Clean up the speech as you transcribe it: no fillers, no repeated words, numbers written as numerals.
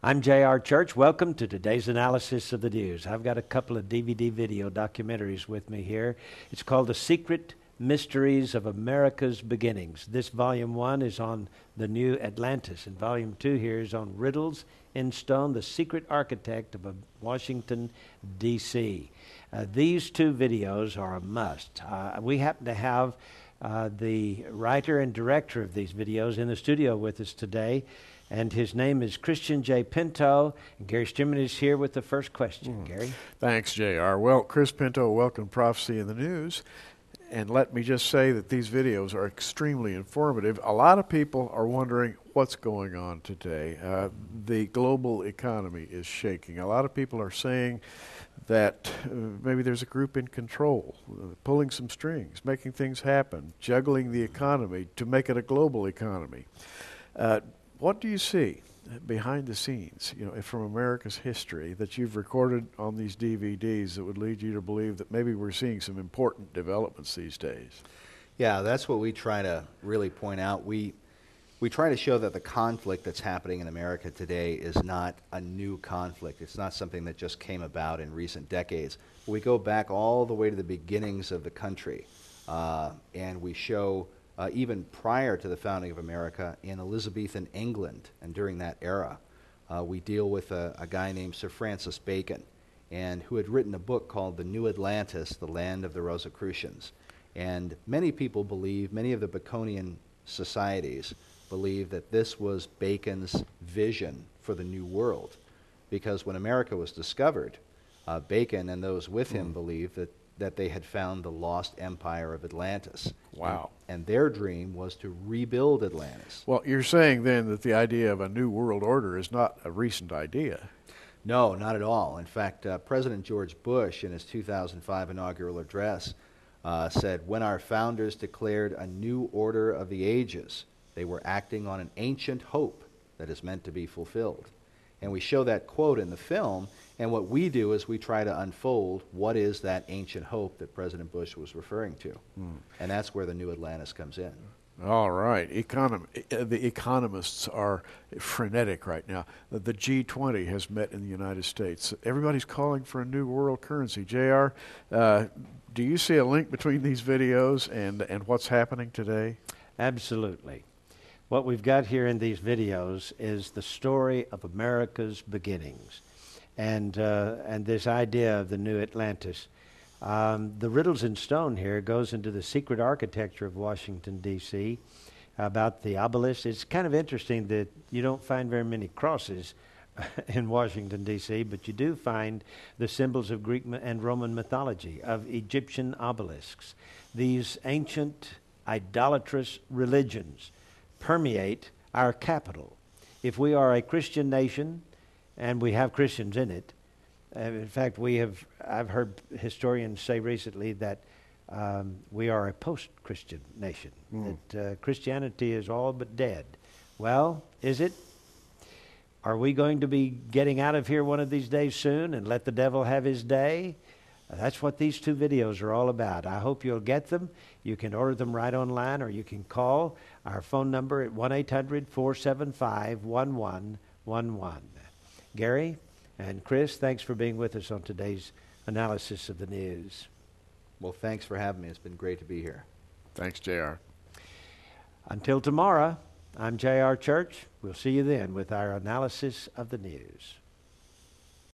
I'm J.R. Church. Welcome to today's analysis of the news. I've got a couple of DVD video documentaries with me here. It's called The Secret Mysteries of America's Beginnings. This volume 1 is on the new Atlantis, and volume 2 here is on Riddles in Stone, the secret architect of Washington, D.C. These two videos are a must. We happen to have the writer and director of these videos in the studio with us today, and his name is Christian J. Pinto. And Gary Stimmen is here with the first question. Gary? Thanks, J.R. Well, Chris Pinto, welcome Prophecy in the News. And let me just say that these videos are extremely informative. A lot of people are wondering what's going on today. The global economy is shaking. A lot of people are saying that maybe there's a group in control, pulling some strings, making things happen, juggling the economy to make it a global economy. What do you see behind the scenes, from America's history that you've recorded on these DVDs that would lead you to believe that maybe we're seeing some important developments these days? Yeah, that's what we try to really point out. We try to show that the conflict that's happening in America today is not a new conflict. It's not something that just came about in recent decades. We go back all the way to the beginnings of the country, and we show even prior to the founding of America in Elizabethan England, and during that era, we deal with a guy named Sir Francis Bacon, and who had written a book called The New Atlantis, the Land of the Rosicrucians. And many people believe, many of the Baconian societies believe that this was Bacon's vision for the New World, because when America was discovered, Bacon and those with him believed that they had found the lost empire of Atlantis. Wow. And their dream was to rebuild Atlantis. Well, you're saying then that the idea of a new world order is not a recent idea. No, not at all. In fact, President George Bush, in his 2005 inaugural address, said, "When our founders declared a new order of the ages, they were acting on an ancient hope that is meant to be fulfilled." And we show that quote in the film, and what we do is we try to unfold what is that ancient hope that President Bush was referring to. And that's where the New Atlantis comes in. All right. The economists are frenetic right now. The G20 has met in the United States. Everybody's calling for a new world currency. JR, do you see a link between these videos and what's happening today? Absolutely. What we've got here in these videos is the story of America's beginnings, and this idea of the new Atlantis. The Riddles in Stone here goes into the secret architecture of Washington, D.C., about the obelisk. It's kind of interesting that you don't find very many crosses in Washington, D.C., but you do find the symbols of Greek and Roman mythology, of Egyptian obelisks. These ancient idolatrous religions permeate our capital. If we are a Christian nation, and we have Christians in it, in fact, I've heard historians say recently that we are a post-Christian nation, that Christianity is all but dead. Well, is it? Are we going to be getting out of here one of these days soon and let the devil have his day? That's what these two videos are all about. I hope you'll get them. You can order them right online, or you can call our phone number at 1-800-475-1111. Gary and Chris, thanks for being with us on today's analysis of the news. Well, thanks for having me. It's been great to be here. Thanks, JR. Until tomorrow, I'm J.R. Church. We'll see you then with our analysis of the news.